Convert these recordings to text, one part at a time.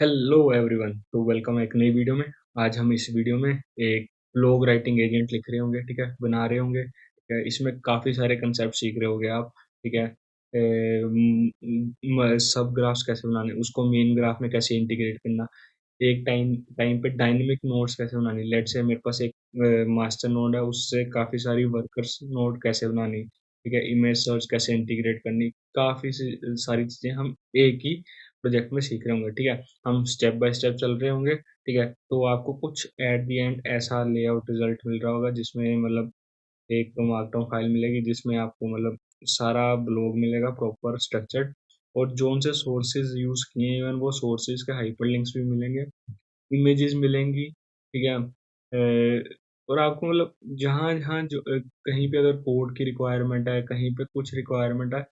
Hello everyone, तो welcome एक नई वीडियो में। आज हम इस वीडियो में एक ब्लॉग राइटिंग एजेंट लिख रहे होंगे, ठीक है, बना रहे होंगे, ठीक है। इसमें काफ़ी सारे कंसेप्ट सीख रहे होंगे आप, ठीक है। सब ग्राफ्स कैसे बनाने, उसको मेन ग्राफ में कैसे इंटीग्रेट करना, एक टाइम टाइम पे डायनेमिक नोड्स कैसे बनानी। लेट्स से मेरे पास एक मास्टर नोड है, उससे काफ़ी सारी वर्कर्स नोड कैसे बनानी, ठीक है। इमेज सर्च कैसे इंटीग्रेट करनी, काफ़ी सारी चीज़ें हम एक ही प्रोजेक्ट में सीख रहे होंगे, ठीक है। हम स्टेप बाय स्टेप चल रहे होंगे, ठीक है। तो आपको कुछ एट द एंड ऐसा लेआउट रिजल्ट मिल रहा होगा जिसमें मतलब एक तो मार्कडाउन फाइल मिलेगी जिसमें आपको मतलब सारा ब्लॉग मिलेगा प्रॉपर स्ट्रक्चर्ड, और जोन से सोर्सेज यूज किए हैं इवन वो सोर्सेज के हाइपरलिंक्स भी मिलेंगे, इमेजेस मिलेंगी, ठीक है। और आपको मतलब जहाँ जहाँ जो कहीं पे अगर कोड की रिक्वायरमेंट है, कहीं पे कुछ रिक्वायरमेंट है,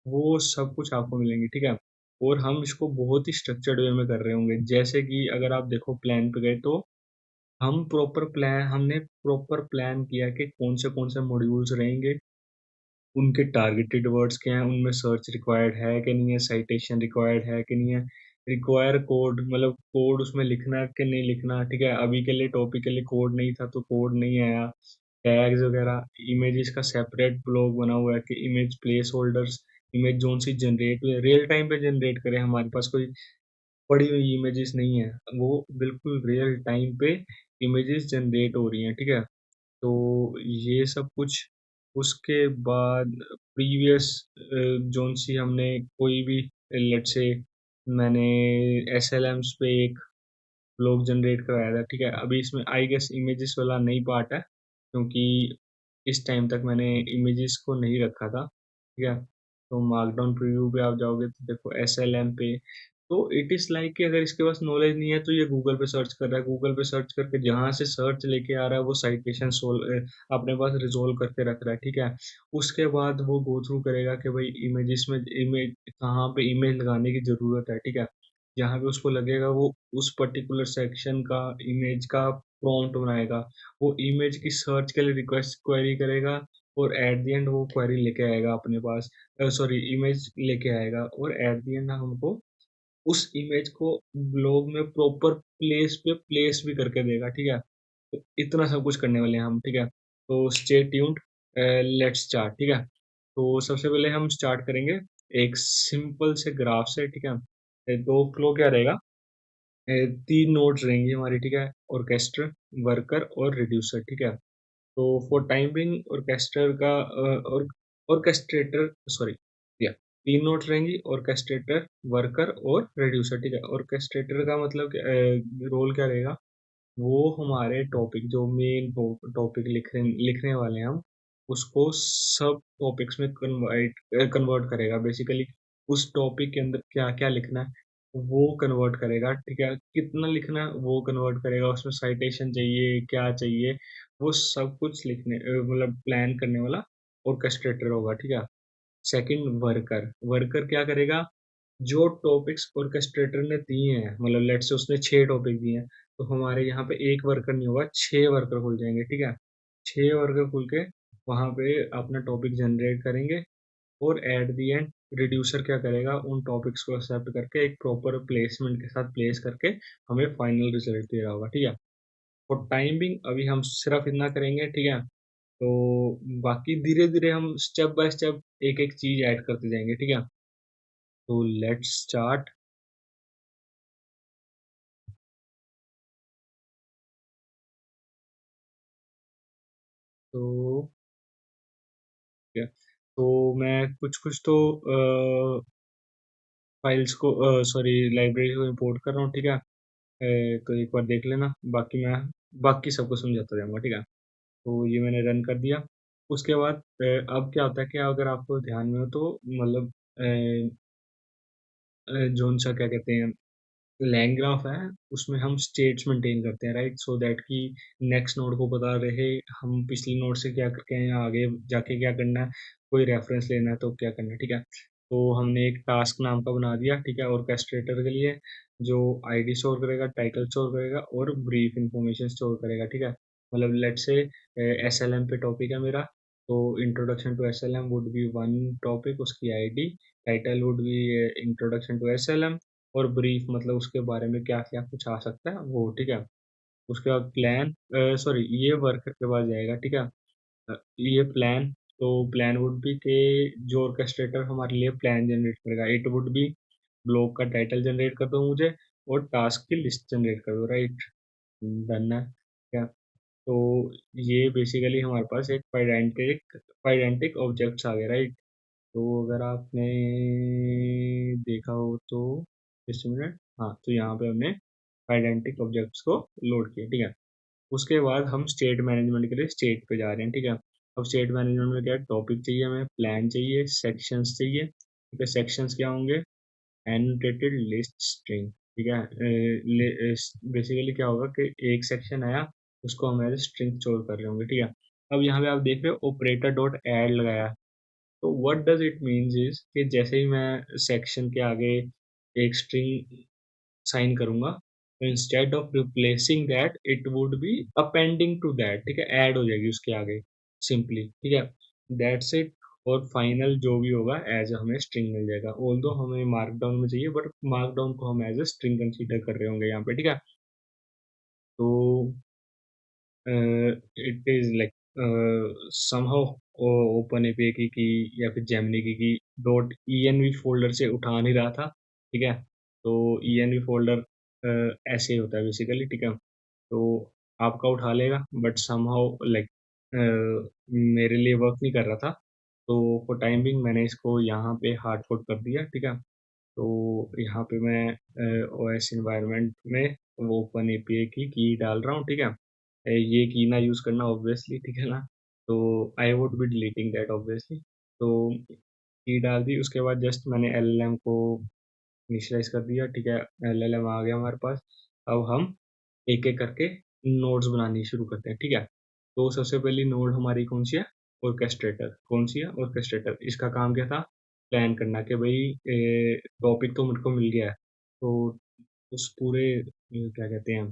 वो सब कुछ आपको मिलेंगी, ठीक है। और हम इसको बहुत ही स्ट्रक्चर्ड वे में कर रहे होंगे, जैसे कि अगर आप देखो प्लान पे गए तो हमने प्रॉपर प्लान किया कि कौन से मॉड्यूल्स रहेंगे, उनके टारगेटेड वर्ड्स क्या हैं, उनमें सर्च रिक्वायर्ड है कि नहीं है, साइटेशन रिक्वायर्ड है कि नहीं है, रिक्वायर कोड मतलब कोड उसमें लिखना है कि नहीं लिखना, ठीक है। अभी के लिए टॉपिक के लिए कोड नहीं था तो कोड नहीं आया, टैग्स वगैरह, इमेजेस का सेपरेट ब्लॉग बना हुआ है कि image place holders, image zone सी जनरेट हुए रियल टाइम पे जनरेट करें, हमारे पास कोई पड़ी हुई इमेजेस नहीं है, वो बिल्कुल रियल टाइम पे इमेजेस जनरेट हो रही हैं, ठीक है। तो ये सब कुछ, उसके बाद प्रीवियस जोन सी हमने कोई भी लेट से मैंने एसएलएम्स पे एक ब्लॉग जनरेट करवाया था, ठीक है। अभी इसमें आई गेस इमेजेस वाला नहीं पार्ट है क्योंकि इस टाइम तक मैंने इमेजेस को नहीं रखा था, ठीक है। तो मार्कडाउन प्रीव्यू पे आप जाओगे तो देखो एसएलएम पे, तो इट इज लाइक कि अगर इसके पास नॉलेज नहीं है तो ये गूगल पे सर्च कर रहा है, गूगल पे सर्च करके जहाँ से सर्च लेके आ रहा है वो साइटेशन सोल्व अपने पास रिजोल्व करके रख रहा है, ठीक है। उसके बाद वो गो थ्रू करेगा कि भाई इमेजेस में इमेज कहाँ पे इमेज लगाने की ज़रूरत है, ठीक है। जहाँ पे उसको लगेगा वो उस पर्टिकुलर सेक्शन का इमेज का प्रॉम्प्ट बनाएगा, वो इमेज की सर्च के लिए रिक्वेस्ट क्वेरी करेगा, और एट द एंड वो क्वेरी लेके आएगा अपने पास, सॉरी इमेज लेके आएगा, और एट द एंड हमको उस इमेज को ब्लॉग में प्रॉपर प्लेस पे प्लेस भी करके देगा, ठीक है। तो इतना सब कुछ करने वाले हैं हम, ठीक है। तो स्टे ट्यून्ड, लेट्स स्टार्ट, ठीक है। तो सबसे पहले हम स्टार्ट करेंगे एक सिंपल से ग्राफ से, ठीक है। दो फ्लो क्या रहेगा, तीन नोड्स रहेंगी हमारी, ठीक है। ऑर्केस्ट्रा, वर्कर और रिड्यूसर, ठीक है। तो फॉर टाइम बिंग ऑर्केस्ट्रा का और ऑर्केस्ट्रेटर, सॉरी, या तीन नोट्स रहेंगी, ऑर्केस्ट्रेटर, वर्कर और रिड्यूसर, ठीक है। ऑर्केस्ट्रेटर का मतलब रोल क्या रहेगा, वो हमारे टॉपिक जो मेन टॉपिक लिखने वाले हैं हम, उसको सब टॉपिक्स में कन्वर्ट करेगा बेसिकली। उस टॉपिक के अंदर क्या क्या लिखना है वो कन्वर्ट करेगा, ठीक है। कितना लिखना है वो कन्वर्ट करेगा, उसमें साइटेशन चाहिए क्या चाहिए, वो सब कुछ लिखने मतलब प्लान करने वाला ऑर्केस्ट्रेटर होगा, ठीक है। सेकंड वर्कर, वर्कर क्या करेगा, जो टॉपिक्स ऑर्केस्ट्रेटर ने दिए हैं, मतलब लेट से उसने 6 टॉपिक दिए हैं, तो हमारे यहाँ पे एक वर्कर नहीं होगा, 6 वर्कर खुल जाएंगे, ठीक है। 6 वर्कर खुल के वहाँ पे अपना टॉपिक जनरेट करेंगे, और एट द एंड रिड्यूसर क्या करेगा, उन टॉपिक्स को एक्सेप्ट करके एक प्रॉपर प्लेसमेंट के साथ प्लेस करके हमें फाइनल रिजल्ट दे रहा होगा, ठीक है। फॉर टाइमिंग अभी हम सिर्फ इतना करेंगे, ठीक है। तो बाकी धीरे धीरे हम स्टेप बाय स्टेप एक एक चीज ऐड करते जाएंगे, ठीक है। तो लेट्स स्टार्ट। तो ठीक है, तो मैं कुछ कुछ तो फाइल्स को, सॉरी, लाइब्रेरी को इंपोर्ट कर रहा हूँ, ठीक है। तो एक बार देख लेना, बाकी मैं बाकी सबको समझाता जाऊंगा, ठीक है। तो ये मैंने रन कर दिया। उसके बाद अब क्या होता है कि अगर आपको ध्यान में हो तो मतलब जोन सा क्या कहते हैं, लैंग ग्राफ है, उसमें हम स्टेट्स मेंटेन करते हैं, राइट, सो दैट कि नेक्स्ट नोड को पता रहे हम पिछली नोड से क्या करके आए हैं, आगे जाके क्या करना है, कोई रेफरेंस लेना है तो क्या करना है, ठीक है। तो हमने एक टास्क नाम का बना दिया, ठीक है, ऑर्केस्ट्रेटर के लिए, जो आईडी स्टोर करेगा, टाइटल स्टोर करेगा और ब्रीफ इंफॉर्मेशन स्टोर करेगा, ठीक है। मतलब लेट से एसएलएम पे टॉपिक है मेरा, तो introduction to SLM would be one topic, उसकी ID, title would be introduction to SLM, और ब्रीफ मतलब उसके बारे में क्या क्या कुछ आ सकता है वो, ठीक है। उसके बाद प्लान, सॉरी ये वर्कर के पास जाएगा, ठीक है। ये प्लान, तो प्लान वुड बी के जो ऑर्केस्ट्रेटर हमारे लिए प्लान जनरेट करेगा, इट वुड बी ब्लॉक का टाइटल जनरेट कर दो मुझे और टास्क की लिस्ट जनरेट कर दो, राइट। डन है क्या। तो ये बेसिकली हमारे पास एक पाइडेंटिक ऑब्जेक्ट्स आ गए, राइट। तो अगर आपने देखा हो तो इस मिनट, हाँ, तो यहाँ पे हमने आइडेंटिक ऑब्जेक्ट्स को लोड किया, ठीक है। उसके बाद हम स्टेट मैनेजमेंट के लिए स्टेट पे जा रहे हैं, ठीक है। अब स्टेट मैनेजमेंट में क्या है, टॉपिक चाहिए हमें, प्लान चाहिए, सेक्शंस चाहिए, ठीक है। सेक्शंस क्या होंगे, एनोटेटेड लिस्ट स्ट्रिंग, ठीक है। बेसिकली क्या होगा कि एक सेक्शन आया, उसको हम एज स्ट्रिंग स्टोर कर रहे होंगे, ठीक है। अब यहाँ पे आप देख रहे हो ऑपरेटर डॉट एड लगाया, तो what does it means is कि जैसे ही मैं सेक्शन के आगे एक स्ट्रिंग साइन करूंगा, तो instead of replacing that it would be appending to that, ठीक है, ऐड हो जाएगी उसके आगे सिंपली, ठीक है। That's it. और फाइनल जो भी होगा एज हमें स्ट्रिंग मिल जाएगा, ऑल दो हमें मार्कडाउन में चाहिए, बट मार्कडाउन को हम एज ए स्ट्रिंग कंसीडर कर रहे होंगे यहाँ पे, ठीक है। तो it is like somehow open API की या फिर जेमिनी की डॉट env फोल्डर से उठा नहीं रहा था, ठीक है। तो env फोल्डर ऐसे होता है बेसिकली, ठीक है। तो आपका उठा लेगा, बट समहाउ लाइक मेरे लिए वर्क नहीं कर रहा था, तो फॉर टाइम बिंग मैंने इसको यहाँ पे हार्ड कोड कर दिया, ठीक है। तो यहाँ पे मैं ओएस इन्वायरमेंट में वो ओपन एपीआई की डाल रहा हूँ, ठीक है। ये की ना यूज़ करना ऑब्वियसली, ठीक है ना। तो I would be deleting that obviously. तो की डाल दी, उसके बाद जस्ट मैंने एलएलएम को इनिशियलाइज कर दिया, ठीक है। एलएलएम आ गया हमारे पास। अब हम एक एक करके नोड्स बनानी शुरू करते हैं, ठीक है। तो सबसे पहली नोड हमारी कौन सी है, ऑर्केस्ट्रेटर। कौन सी है, ऑर्केस्ट्रेटर। इसका काम क्या था, प्लान करना कि भाई टॉपिक तो मुझको मिल गया है, तो उस पूरे क्या कहते हैं,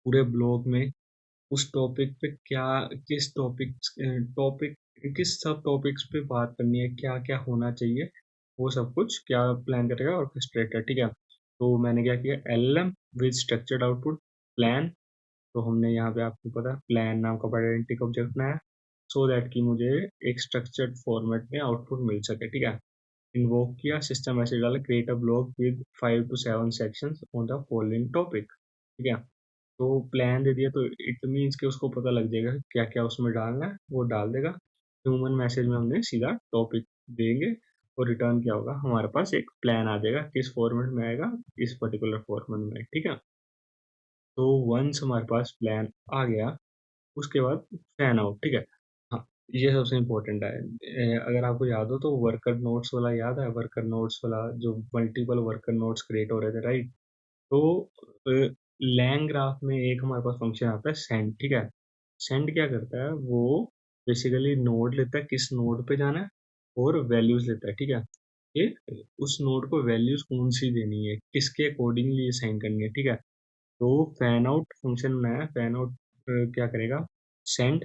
पूरे ब्लॉग में उस टॉपिक पे क्या, किस टॉपिक टॉपिक किस सब टॉपिक्स पे बात करनी है, क्या क्या होना चाहिए, वो सब कुछ क्या प्लान करेगा ऑर्केस्ट्रेटर, ठीक है। तो मैंने क्या किया, LM with structured output plan. तो हमने यहाँ पे आपको पता है प्लान नाम का आइडेंटिटी ऑब्जेक्ट बनाया, सो दैट कि मुझे एक स्ट्रक्चर्ड फॉर्मेट में आउटपुट मिल सके, ठीक है। इन्वोक किया, सिस्टम मैसेज डाला, create a blog with 5 to 7 sections on the following topic, ठीक है। तो प्लान दे दिया, तो इट मीन्स कि उसको पता लग जाएगा क्या क्या उसमें डालना है, वो डाल देगा। ह्यूमन मैसेज में हमने सीधा टॉपिक देंगे और रिटर्न क्या होगा, हमारे पास एक प्लान आ जाएगा, किस फॉर्मेट में आएगा, इस पर्टिकुलर फॉर्मेट में, ठीक है। तो वंस हमारे पास प्लान आ गया, उसके बाद फैन आउट, ठीक है। हाँ, ये सबसे इम्पोर्टेंट है। अगर आपको याद हो तो वर्कर नोट्स वाला याद है, वर्कर नोट्स वाला जो मल्टीपल वर्कर नोट्स क्रिएट हो रहे थे, राइट। तो लैंग ग्राफ में एक हमारे पास फंक्शन आता है सेंड, ठीक है। सेंड क्या करता है, वो बेसिकली नोड लेता है, किस नोड पे जाना है, और वैल्यूज लेता है, ठीक है। ये उस नोड को वैल्यूज कौन सी देनी है, किसके अकॉर्डिंगली ये साइन करनी है, ठीक है। तो फैन आउट फंक्शन बनाया, फैन आउट क्या करेगा, सेंड,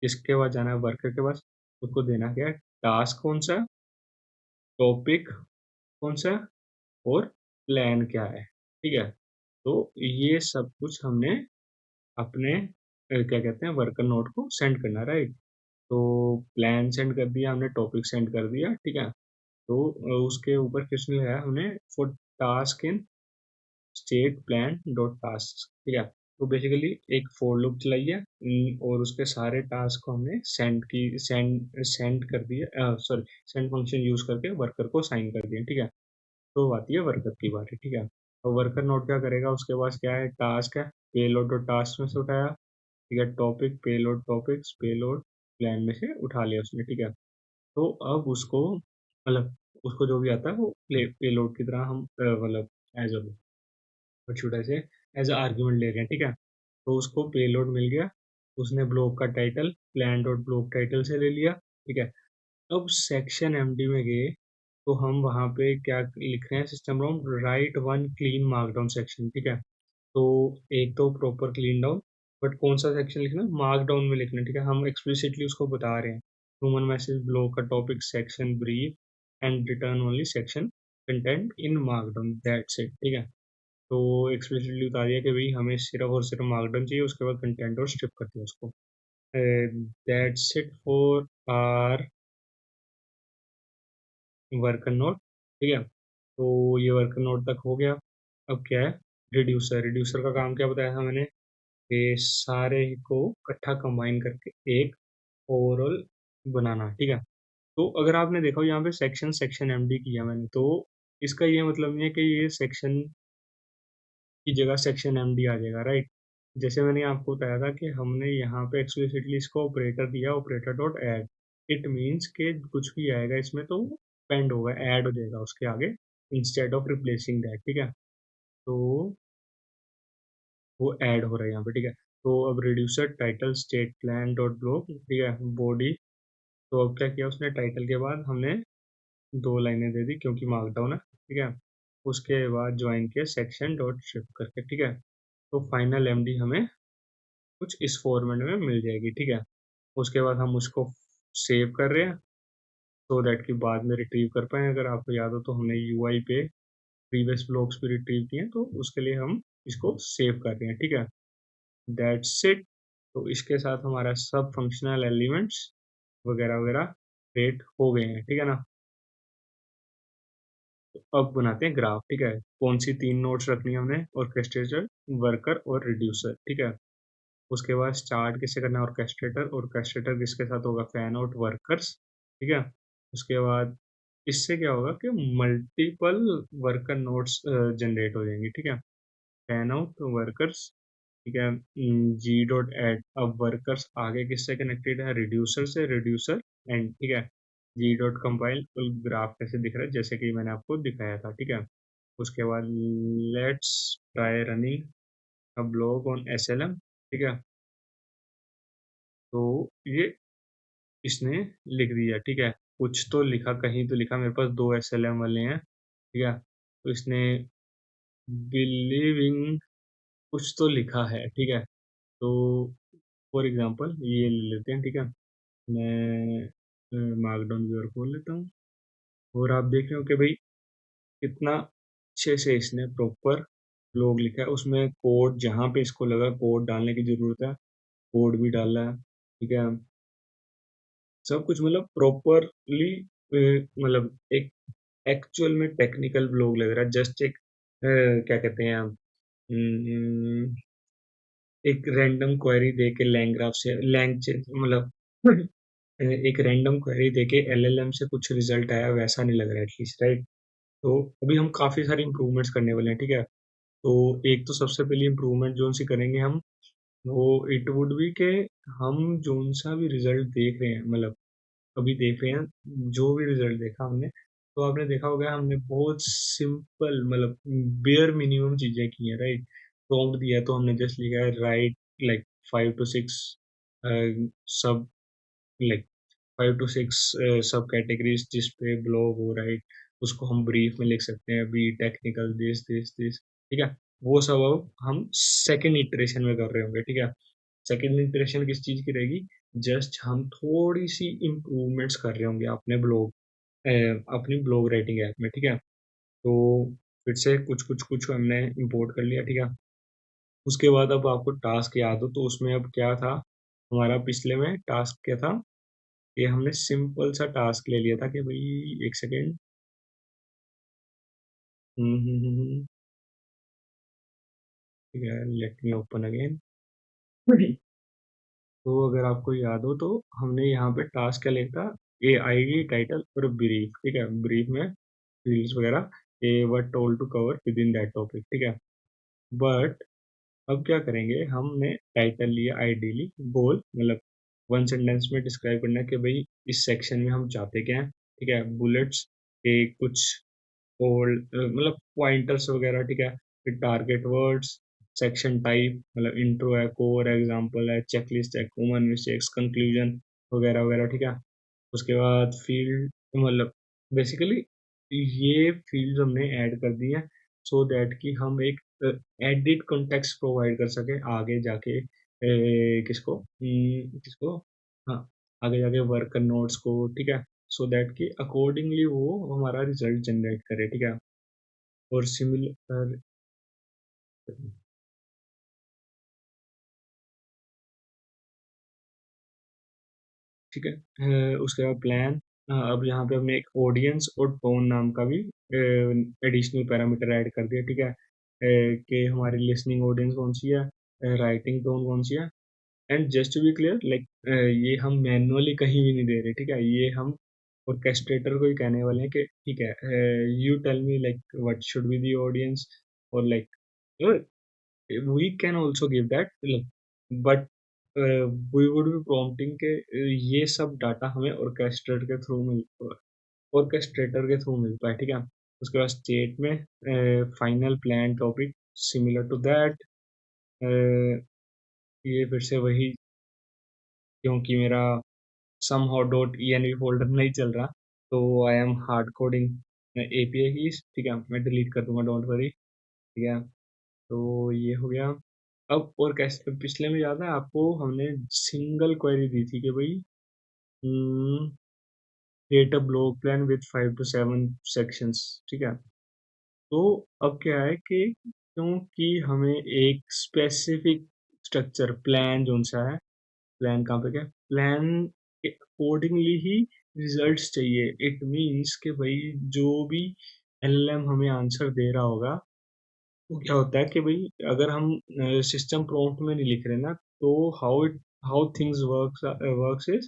किसके पास जाना है, वर्कर के पास, उसको देना क्या है, टास्क कौन सा, टॉपिक कौन सा, और प्लान क्या है, ठीक है। तो ये सब कुछ हमने अपने क्या कहते हैं वर्कर नोड को सेंड करना, राइट। तो प्लान सेंड कर दिया हमने, टॉपिक सेंड कर दिया, ठीक है। तो उसके ऊपर क्वेश्चन लगाया हमने, for task in state plan dot task, ठीक है। तो बेसिकली एक फॉर लूप चलाई है, और उसके सारे टास्क को हमने सेंड कर दिया, सॉरी, सेंड फंक्शन यूज करके वर्कर को साइन कर दिया, ठीक है। तो आती है वर्कर की बारी, ठीक है। तो वर्कर नोड क्या करेगा, उसके पास क्या है, टास्क है, पेलोड डॉट टास्क में से उठाया, ठीक है। Topic payload topics payload plan में से उठा लिया उसने, ठीक है। तो अब उसको मतलब उसको जो भी आता है वो पेलोड की तरह हम मतलब as a what should I say as a argument ले रहे हैं, ठीक है। तो उसको पेलोड मिल गया, उसने ब्लॉक का title plan dot block title से ले लिया, ठीक है। अब सेक्शन एमडी में गए, तो हम वहाँ पे क्या लिख रहे हैं, system role write one clean markdown section, ठीक है। तो एक तो प्रॉपर क्लीन डाउन, बट कौन सा सेक्शन लिखना है, मार्कडाउन में लिखना है, ठीक है। हम एक्सप्लिसिटली उसको बता रहे हैं, ह्यूमन मैसेज ब्लॉक का topic section brief and return only section content in markdown, that's it. ठीक है, तो एक्सप्लिसिटली बता दिया कि भाई हमें सिर्फ और सिर्फ मार्कडाउन चाहिए, उसके बाद कंटेंट और स्ट्रिप कर दिया उसको। That's it for our worker note. ठीक है, तो ये वर्कर नोट तक हो गया। अब क्या है, रिड्यूसर। रिड्यूसर का काम क्या बताया था मैंने, ये सारे को इकट्ठा कंबाइन करके एक ओवरऑल बनाना। ठीक है, तो अगर आपने देखा हो यहाँ पे सेक्शन सेक्शन एमडी किया मैंने, तो इसका ये मतलब नहीं है कि ये सेक्शन की जगह सेक्शन एमडी आ जाएगा, राइट। जैसे मैंने आपको बताया था कि हमने यहाँ पे एक्सप्लिसिटली इसको ऑपरेटर दिया, operator dot add. It means कि कुछ भी आएगा इसमें तो पेंड होगा, ऐड हो जाएगा उसके आगे, इंस्टेड ऑफ रिप्लेसिंग दैट। ठीक है, तो वो ऐड हो रहा है यहाँ पे। ठीक है, तो अब reducer title state plan dot block. ठीक है, बॉडी। तो अब क्या किया उसने, टाइटल के बाद हमने दो लाइनें दे दी क्योंकि मार्कडाउन है। ठीक है, उसके बाद ज्वाइन किया सेक्शन डॉट शिफ्ट करके। ठीक है, तो फाइनल एमडी हमें कुछ इस फॉर्मेट में मिल जाएगी। ठीक है, उसके बाद हम उसको सेव कर रहे हैं सो दैट कि बाद में रिट्रीव कर पाए। अगर आपको याद हो तो हमने यूआई पे प्रीवियस ब्लॉग्स भी रिट्रीव किए हैं, तो उसके लिए हम इसको सेव कर रहे हैं। ठीक है, दैट्स इट। तो इसके साथ हमारा सब फंक्शनल एलिमेंट्स वगैरह वगैरह क्रिएट हो गए हैं। ठीक है ना, तो अब बनाते हैं ग्राफ। ठीक है, कौन सी तीन नोड्स रखनी है हमने, ऑर्केस्ट्रेटर, वर्कर और रिड्यूसर। ठीक है, उसके बाद स्टार्ट किससे करना है, ऑर्केस्ट्रेटर। ऑर्केस्ट्रेटर किसके साथ होगा, फैन आउट वर्कर्स। ठीक है, उसके बाद इससे क्या होगा कि मल्टीपल वर्कर नोड्स जनरेट हो जाएंगी। ठीक है, फैन आउट वर्कर्स। ठीक है, जी डॉट एड। अब वर्कर्स आगे किससे कनेक्टेड है, रिड्यूसर से, रिड्यूसर एंड। ठीक है, जी डॉट कंपाइल। ग्राफ कैसे दिख रहा है, जैसे कि मैंने आपको दिखाया था। ठीक है, उसके बाद let's try running a blog on SLM. ठीक है, तो ये इसने लिख दिया। ठीक है, कुछ तो लिखा, कहीं तो लिखा, मेरे पास दो एसएलएम वाले हैं। ठीक है, तो इसने बिलीविंग कुछ तो लिखा है। ठीक है, तो फॉर एग्जांपल ये ले लेते हैं। ठीक है, मैं मार्कडाउन व्यूअर खोल लेता हूँ और आप देख रहे हो कि भाई कितना अच्छे से इसने प्रॉपर लोग लिखा है। उसमें कोड जहाँ पे इसको लगा कोड डालने की जरूरत है, कोड भी डाला है। ठीक है, सब कुछ मतलब प्रॉपरली, मतलब एक एक्चुअल में टेक्निकल ब्लॉग लग रहा है। जस्ट एक क्या कहते हैं हम, एक रैंडम क्वेरी दे के लैंग ग्राफ से लैंग मतलब एक रैंडम क्वेरी देके एलएलएम से कुछ रिजल्ट आया वैसा नहीं लग रहा है एटलीस्ट, राइट। तो अभी हम काफी सारी इंप्रूवमेंट्स करने वाले हैं। ठीक है, तो एक तो सबसे पहली इंप्रूवमेंट जो सी करेंगे हम, वो इट वुड बी के हम जो सा भी रिजल्ट देख रहे हैं, मतलब अभी देख रहे हैं, जो भी रिजल्ट देखा हमने, तो आपने देखा होगा हमने बहुत सिंपल मतलब बेयर मिनिमम चीजें की हैं, राइट। प्रॉम्प्ट दिया है तो हमने जस्ट लिखा है राइट लाइक 5 to 6 सब, लाइक 5 to 6 सब कैटेगरीज जिस पे ब्लॉग हो, राइट। उसको हम ब्रीफ में लिख सकते हैं, be technical this this this. ठीक है, वो सब अब हम सेकेंड इटरेशन में कर रहे होंगे। ठीक है, सेकेंड इटरेशन किस चीज की रहेगी, जस्ट हम थोड़ी सी इम्प्रूवमेंट्स कर रहे होंगे अपनी ब्लॉग राइटिंग ऐप में। ठीक है, तो फिर से कुछ कुछ कुछ हमने इंपोर्ट कर लिया। ठीक है, उसके बाद अब आपको टास्क याद हो तो उसमें अब क्या था, हमारा पिछले में टास्क क्या था, ये हमने सिंपल सा टास्क ले लिया था कि भाई एक सेकेंड, ठीक है, लेट मी ओपन अगेन। तो अगर आपको याद हो तो हमने यहाँ पे टास्क क्या लिखा था, ए आईडी टाइटल और ब्रीफ। ठीक है, ब्रीफ में फील्ड्स वगैरह, a were told to cover within that topic. ठीक है, बट अब क्या करेंगे, हमने टाइटल लिया आइडियली गोल, मतलब वन सेंटेंस में डिस्क्राइब करना है कि भाई इस सेक्शन में हम चाहते क्या हैं। ठीक है, बुलेट्स के कुछ ओल्ड मतलब पॉइंटर्स वगैरह। ठीक है, फिर टारगेट वर्ड्स, सेक्शन टाइप मतलब इंट्रो है, कोर एग्जांपल है, चेकलिस्ट है, कॉमन मिस्टेक्स, कंक्लूजन वगैरह वगैरह। ठीक है, उसके बाद फील्ड मतलब बेसिकली ये फील्ड हमने ऐड कर दी है सो दैट कि हम एक एडिट कॉन्टेक्स्ट प्रोवाइड कर सके आगे जाके, किसको किसको, हाँ, आगे जाके वर्कर नोट्स को। ठीक है, सो दैट कि अकॉर्डिंगली वो हमारा रिजल्ट जनरेट करे, ठीक है। और सिमिलर, ठीक है। उसके बाद प्लान, अब यहाँ पे हमने एक ऑडियंस और टोन नाम का भी एडिशनल पैरामीटर ऐड कर दिया, ठीक है। कि हमारी लिसनिंग ऑडियंस कौन सी है, राइटिंग टोन कौन सी है। And just to be clear, like ये हम मैनुअली कहीं भी नहीं दे रहे, ठीक है। ये हम orchestrator को ही कहने वाले हैं कि ठीक है, you tell me like what should be the audience, और like we can also give that, but we would be prompting के ये सब डाटा हमें orchestrator के थ्रू मिलता है, ठीक है। उसके बाद स्टेट में final plan topic similar to that, ये फिर से वही, क्योंकि मेरा somehow डॉट env फोल्डर नहीं चल रहा, तो I am hard coding API keys, ठीक है। मैं डिलीट कर दूंगा, डोंट वरी, ठीक है। तो ये हो गया। अब और कैसे, पिछले में याद है आपको, हमने सिंगल क्वेरी दी थी कि भाई create a block plan with 5 to 7 sections, ठीक है। तो अब क्या है कि क्योंकि हमें एक स्पेसिफिक स्ट्रक्चर प्लान जो सा है, प्लान कहाँ पे, क्या प्लान के अकॉर्डिंगली ही रिजल्ट्स चाहिए। इट मीन्स कि भाई जो भी एलएलएम हमें आंसर दे रहा होगा, तो क्या होता है कि भाई अगर हम सिस्टम प्रॉम्प्ट में नहीं लिख रहे ना, तो हाउ थिंग्स वर्क्स इज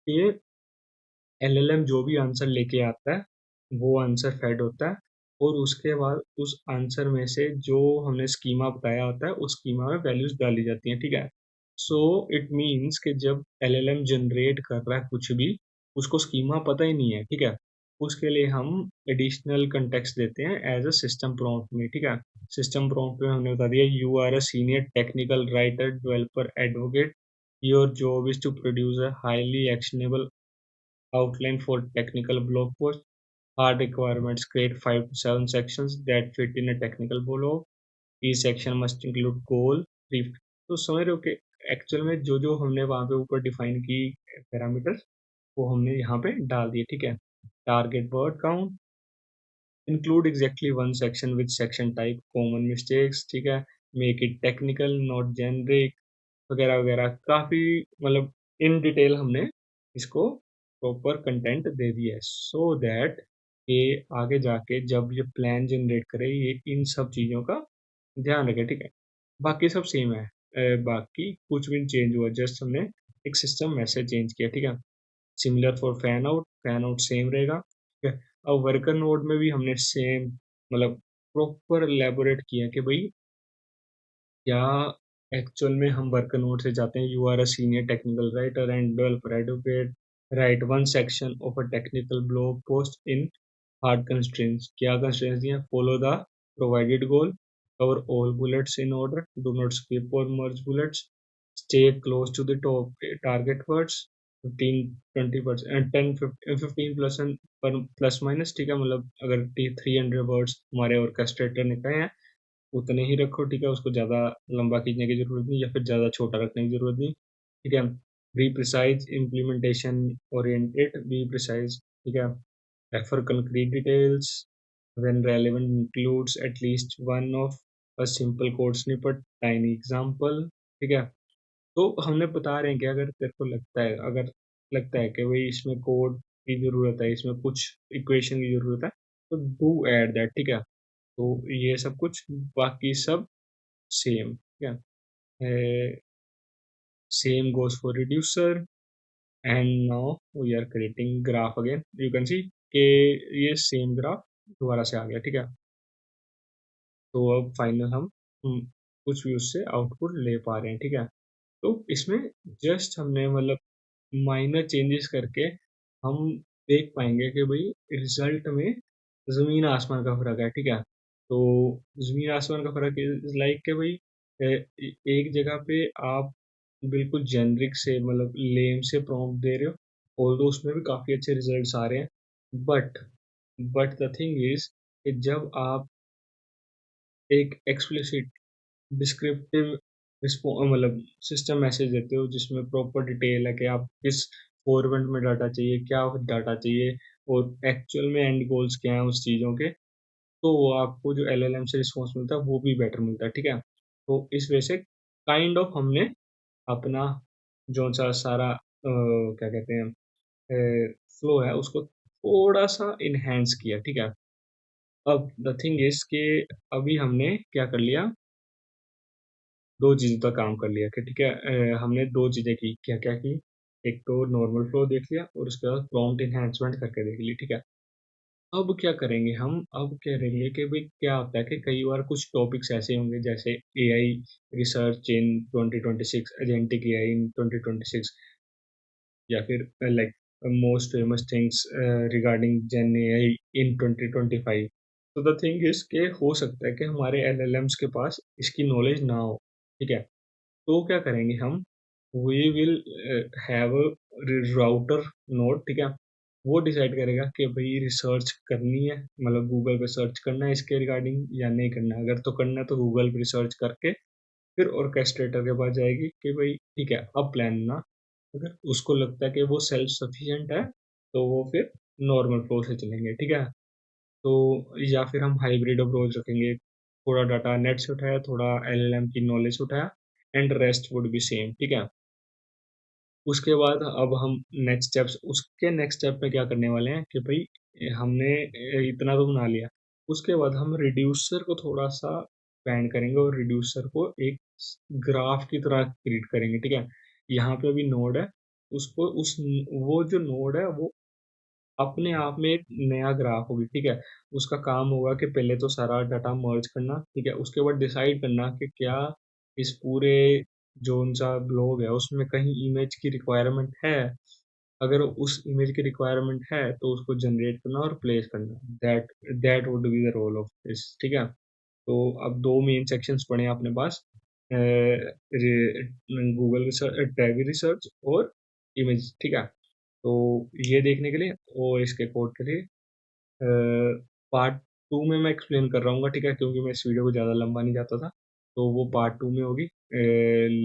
कि एलएलएम जो भी आंसर लेके आता है वो आंसर फेड होता है, और उसके बाद उस आंसर में से जो हमने स्कीमा बताया होता है उस स्कीमा में वैल्यूज डाली जाती हैं, ठीक है। सो इट मीन्स कि जब एलएलएम जनरेट कर रहा है कुछ भी, उसको स्कीमा पता ही नहीं है, ठीक है। उसके लिए हम एडिशनल कंटेक्स्ट देते हैं एज अ सिस्टम प्रॉम्प्ट में, ठीक है। सिस्टम प्रॉम्प्ट में हमने बता दिया you are a senior technical writer developer advocate, your job is to produce a highly actionable outline for technical blog post. Hard requirements: create 5 to 7 sections that fit in a technical blog. Each section must include goal, brief. तो समझ रहे हो कि actual में जो जो हमने वहाँ पे ऊपर डिफाइन की पैरामीटर्स, वो हमने यहाँ पे डाल दिए, ठीक है। Target word count, include exactly one section with section type, common mistakes, ठीक है। Make it technical not generic, वगैरह वगैरह, काफ़ी मतलब इन डिटेल हमने इसको प्रॉपर कंटेंट दे दिया है, सो दैट ये आगे जाके जब ये प्लान जनरेट करे ये इन सब चीज़ों का ध्यान रखे, ठीक है। बाकी सब सेम है, बाकी कुछ भी चेंज हुआ, जस्ट हमने एक सिस्टम मैसेज चेंज किया, ठीक है। Similar for fan out same रहेगा, ठीक है। अब वर्कर नोड में भी हमने सेम मतलब प्रॉपर एलेबोरेट किया कि भाई क्या एक्चुअल में हम वर्कर नोट से जाते हैं you are a senior technical writer and developer advocate, write one section of a technical blog post in hard constraints, क्या कंस्ट्रेंट्स दिए, follow the provided goal, cover all bullets in order, do not skip और merge bullets, stay close to the top target words, 15-20% 10-15 plus minus, ठीक है। मतलब अगर 300 words हमारे orchestrator ने कहे हैं उतने ही रखो, ठीक है। उसको ज़्यादा लंबा खींचने की ज़रूरत नहीं, या फिर ज़्यादा छोटा रखने की ज़रूरत नहीं, ठीक है। Be precise implementation oriented, be precise, ठीक है। Refer concrete details when relevant, includes at least one of a simple code snippet, tiny example, ठीक है। तो हमने बता रहे हैं कि अगर तेरे को लगता है, अगर लगता है कि भाई इसमें कोड की ज़रूरत है, इसमें कुछ इक्वेशन की ज़रूरत है, तो डू ऐड दैट, ठीक है। तो ये सब कुछ, बाकी सब सेम, ठीक है। Same goes for reducer, and now we are creating graph again. You can see कि ये सेम ग्राफ दोबारा से आ गया, ठीक है। तो अब फाइनल हम कुछ भी उससे आउटपुट ले पा रहे हैं, ठीक है। तो इसमें जस्ट हमने मतलब माइनर चेंजेस करके हम देख पाएंगे कि भाई रिजल्ट में ज़मीन आसमान का फर्क है, ठीक है। तो ज़मीन आसमान का फर्क इज लाइक कि भाई एक जगह पे आप बिल्कुल जेनरिक से मतलब लेम से प्रॉम्प्ट दे रहे हो, और तो उसमें भी काफ़ी अच्छे रिजल्ट्स आ रहे हैं, but but the thing is कि जब आप एक एक्सप्लिसिट डिस्क्रिप्टिव मतलब सिस्टम मैसेज देते हो जिसमें प्रॉपर डिटेल है कि आप किस फॉरवर्ड में डाटा चाहिए, क्या डाटा चाहिए, और एक्चुअल में एंड गोल्स क्या हैं उस चीज़ों के, तो वो आपको जो एलएलएम से रिस्पॉन्स मिलता है वो भी बेटर मिलता है, ठीक है। तो इस वजह से काइंड ऑफ हमने अपना जो सा सारा क्या कहते हैं फ्लो है उसको थोड़ा सा इनहेंस किया, ठीक है। अब द थिंग इज कि अभी हमने क्या कर लिया, दो चीज़ों का काम कर लिया कि ठीक है, हमने दो चीज़ें की, क्या क्या की, एक तो नॉर्मल फ्लो देख लिया और उसके बाद प्रॉम्प्ट इन्हेंसमेंट करके देख ली, ठीक है। अब क्या करेंगे हम, अब करेंगे कि भाई क्या होता है कि कई बार कुछ टॉपिक्स ऐसे होंगे जैसे AI research in 2026, agentic AI in 2026, या फिर like most famous things regarding gen AI in 2025। तो द थिंग इज के हो सकता है कि हमारे एलएलएम्स के पास इसकी नॉलेज ना हो, ठीक है। तो क्या करेंगे हम, we will have router node, ठीक है। वो डिसाइड करेगा कि भाई रिसर्च करनी है, मतलब गूगल पे सर्च करना है इसके रिगार्डिंग या नहीं करना है। अगर तो करना है तो गूगल पे रिसर्च करके फिर ऑर्केस्ट्रेटर के पास जाएगी कि भाई ठीक है अब प्लान ना, अगर उसको लगता है कि वो सेल्फ सफिशिएंट है तो वो फिर नॉर्मल फ्लो से चलेंगे, ठीक है। तो या फिर हम हाइब्रिड अप्रोच रखेंगे, थोड़ा डाटा नेट से उठाया, थोड़ा एलएलएम की नॉलेज से उठाया, and rest would be same, ठीक है। उसके बाद अब हम नेक्स्ट स्टेप्स, उसके नेक्स्ट स्टेप में क्या करने वाले हैं कि भाई हमने इतना तो बना लिया, उसके बाद हम रिड्यूसर को थोड़ा सा बैंड करेंगे और रिड्यूसर को एक ग्राफ की तरह क्रिएट करेंगे, ठीक है। यहाँ पे अभी नोड है, उसको उस वो जो नोड है वो अपने आप में एक नया ग्राफ होगी, ठीक है। उसका काम होगा कि पहले तो सारा डाटा मर्ज करना, ठीक है, उसके बाद डिसाइड करना कि क्या इस पूरे जोन सा ग्लोब है उसमें कहीं इमेज की रिक्वायरमेंट है। अगर उस इमेज की रिक्वायरमेंट है तो उसको जनरेट करना और प्लेस करना, that that would be the role of this, ठीक है। तो अब दो मेन सेक्शंस पड़े हैं अपने पास, गूगल रिसर्च, ट्रेवी रिसर्च और इमेज, ठीक है। तो ये देखने के लिए और इसके कोड के लिए पार्ट टू में मैं एक्सप्लेन कर रहा हूँ, ठीक है, क्योंकि मैं इस वीडियो को ज़्यादा लंबा नहीं चाहता था। तो वो पार्ट टू में होगी,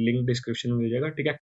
लिंक डिस्क्रिप्शन में मिल जाएगा, ठीक है।